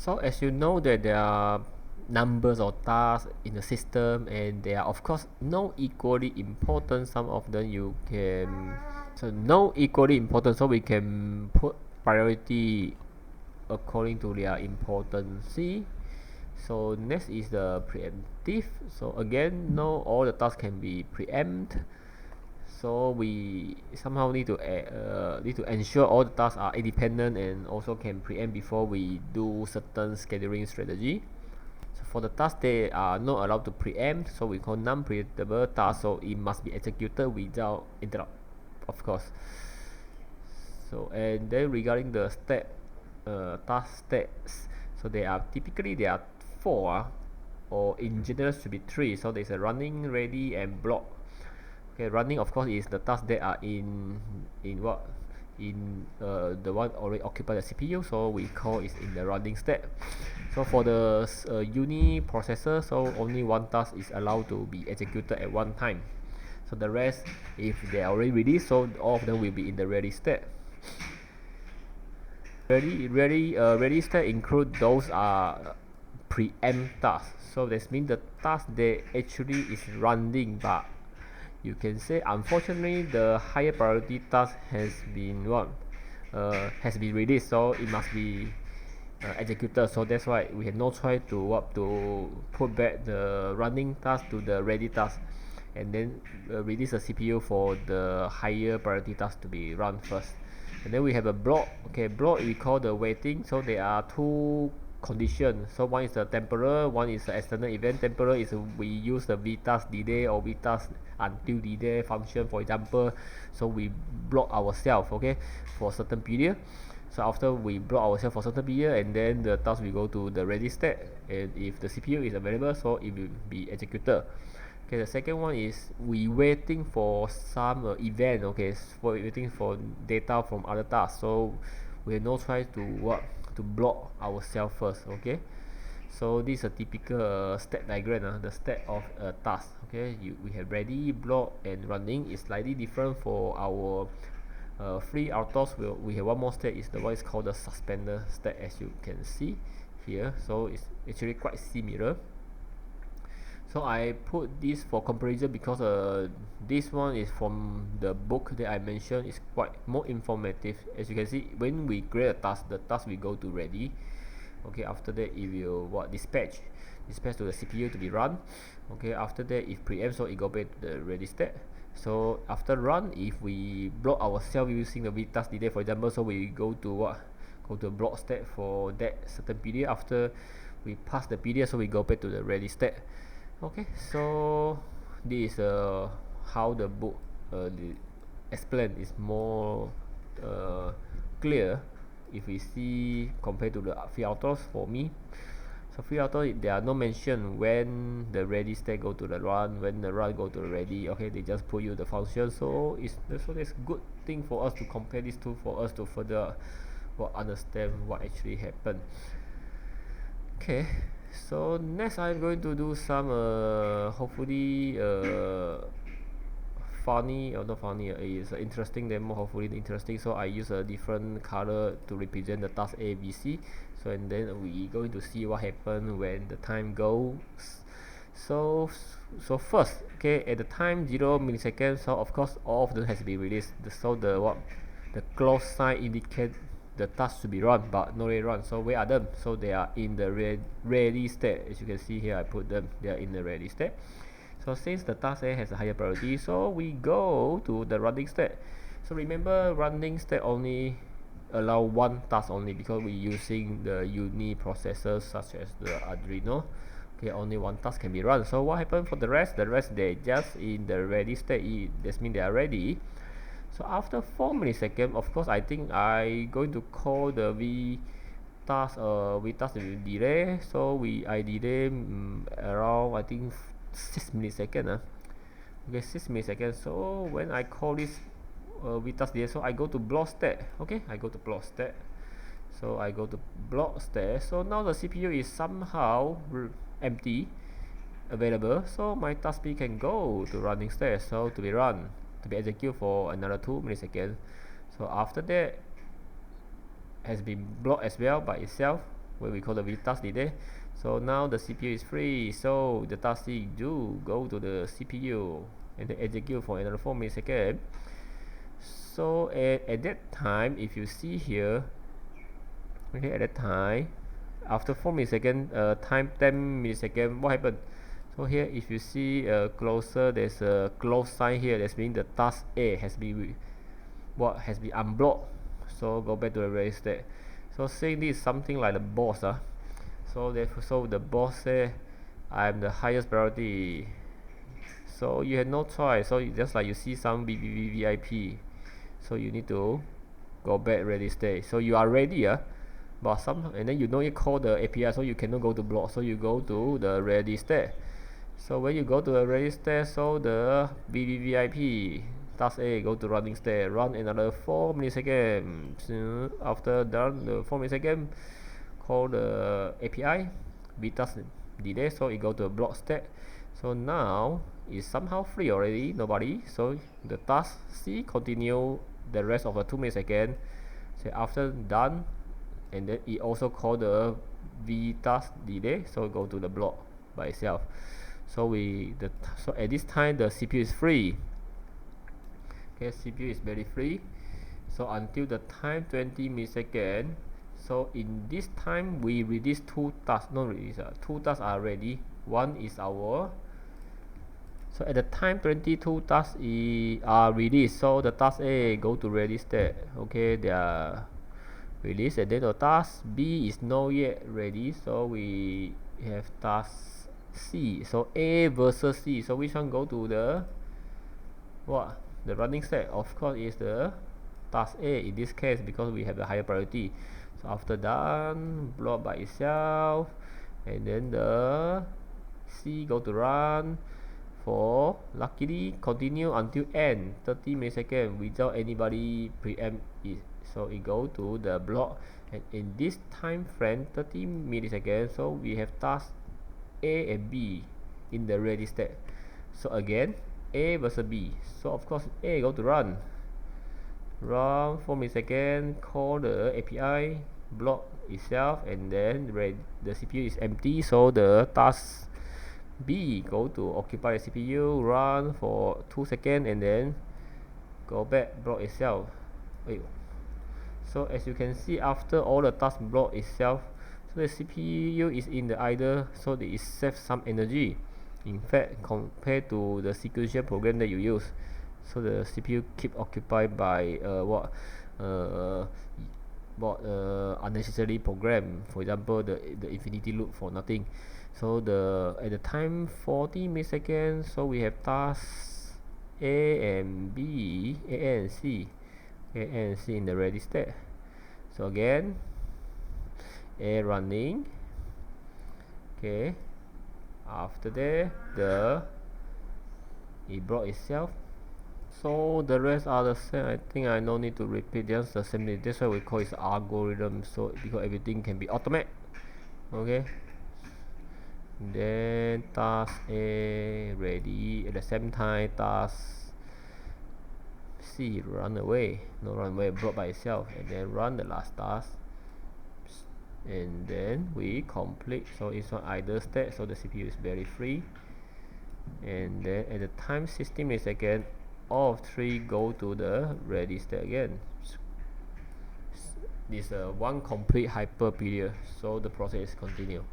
So as you know that there are numbers of tasks in the system, and they are of course no equally important. Some of them you can, so no equally important, so we can put priority according to their importance. So next is the preemptive. So again, no all the tasks can be preempt. So we somehow need to ensure all the tasks are independent and also can preempt before we do certain scheduling strategy. So for the tasks they are not allowed to preempt, so we call non-preemptible tasks. So it must be executed without interrupt, of course. So and then regarding the task stats, so there are four, or in general should be three. So there's a running, ready, and block. Okay, running of course is the tasks that are in what in the one already occupy the CPU, so we call it in the running state. So for the uni processor, so only one task is allowed to be executed at one time. So the rest, if they are already released, so all of them will be in the ready state. Ready state include those are preempt tasks. So that means the task that actually is running, but you can say unfortunately the higher priority task has been released, so it must be executed. So that's why we have no choice to put back the running task to the ready task, and then release the CPU for the higher priority task to be run first. And then we have a block. Okay, block we call the waiting. So there are two conditions. So one is the temporal, one is the external event. Temporal is we use the vtask delay or vtask until delay function, for example. So we block ourselves, okay, for a certain period. So after we block ourselves for certain period, and then the task will go to the ready state, and if the CPU is available, so it will be executed. Okay, the second one is we waiting for some event. Okay, for waiting for data from other tasks. So we have no choice to block ourselves first. Okay, so this is a typical state diagram. The state of a task. Okay, we have ready, block, and running. Is slightly different for our FreeRTOS. We have one more state, is the one is called the suspender state, as you can see here. So it's actually quite similar. So I put this for comparison because this one is from the book that I mentioned. Is quite more informative. As you can see, when we create a task, the task will go to ready. Okay, after that it will dispatch to the CPU to be run. Okay, after that if preempt, so it go back to the ready state. So after run, if we block ourselves using the vtask delay, for example, so we go to block state for that certain period. After we pass the period, so we go back to the ready state. Okay, so this is how the book explain is more clear if we see compared to the FreeRTOS. For me, so FreeRTOS there are no mention when the ready state go to the run, when the run go to the ready. Okay, they just put you the function. So it's good thing for us to compare these two, for us to further understand what actually happened. Okay, so next I'm going to do some hopefully funny, or not funny, is interesting demo, hopefully interesting. So I use a different color to represent the task A, B, C. So and then we going to see what happen when the time goes. So first, okay, at the time 0 milliseconds, so of course all of them has been released. So the close sign indicate the task to be run, but not really run. So where are them? So they are in the ready state. As you can see here, I put them, they are in the ready state. So since the task A has a higher priority, so we go to the running state. So remember, running state only allow one task only, because we're using the uni processors such as the Arduino. Okay, only one task can be run. So what happened for the rest? The rest, they just in the ready state. That means they are ready. So after 4 milliseconds, of course, I think I going to call the vtask delay. So I delay around, I think 6 milliseconds. Okay, 6 milliseconds. So when I call this vtask delay, so I go to block state. Okay, I go to block state. So I go to block state. So now the CPU is somehow empty, available. So my task B can go to running state. So to be run, to be executed for another 2 milliseconds. So after that has been blocked as well by itself. what we call the ready task delay. So now the CPU is free, so the task C do go to the CPU and then execute for another 4 milliseconds. So at that time, if you see here, okay, at that time, after 4 milliseconds, time 10 milliseconds, what happened? So here, if you see closer, there's a close sign here. That means the task A has been unblocked. So go back to the ready state. So say this is something like the boss. So the boss say, I'm the highest priority. So you have no choice. So just like you see some VIP, so you need to go back ready state. So you are ready, but and then you don't call the API, so you cannot go to block. So you go to the ready state. So when you go to the ready state, so the VIP task A go to running state, run another 4 milliseconds. After done the 4 milliseconds, call the API, V task delay, so it go to a block state. So now it's somehow free already, nobody. So the task C continue the rest of the 2 milliseconds. So after done, and then it also call the V task delay, so go to the block by itself. So so at this time the CPU is free. Okay, CPU is very free. So until the time 20 milliseconds. So in this time we release two tasks. Not release. Two tasks are ready. One is our. So at the time 22 tasks are released. So the task A go to ready state. Okay, they are released, and then the task B is not yet ready. So we have task C. So A versus C. So which one go to the what? The running state? Of course is the task A in this case, because we have the higher priority. So after done, block by itself, and then the C go to run for, luckily continue until end 30 milliseconds without anybody preempt it. So it go to the block, and in this time frame 30 milliseconds, so we have task A and B in the ready state. So again, A versus B. So of course A go to run 4 milliseconds, call the API, block itself, and then the CPU is empty. So the task B go to occupy the CPU, run for 2 seconds, and then go back, block itself. So as you can see, after all the tasks block itself, so the CPU is in the idle, so it saves some energy. In fact, compared to the sequential program that you use, so the CPU keep occupied by unnecessary program. For example, the infinity loop for nothing. So at the time 40 milliseconds, so we have tasks A and B, A and C in the ready state. So again, A running. Okay. After that, it brought itself. So the rest are the same. I think I no need to repeat, just the same. That's why we call it algorithm. So because everything can be automated. Okay. Then task A ready. At the same time, task C run away. No run away, brought by itself, and then run the last task. And then we complete. So it's not idle state. So the CPU is very free. And then at the time 60 milliseconds, all of three go to the ready state again. This one complete hyper period. So the process continue.